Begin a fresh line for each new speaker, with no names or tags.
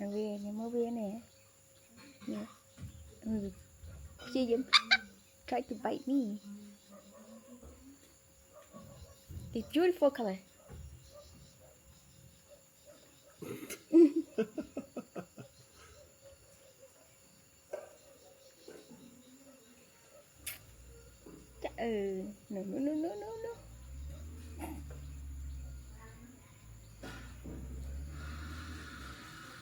về nè mới về nè nè see them try to bite me. It's beautiful color. No, no, no, no, no, no.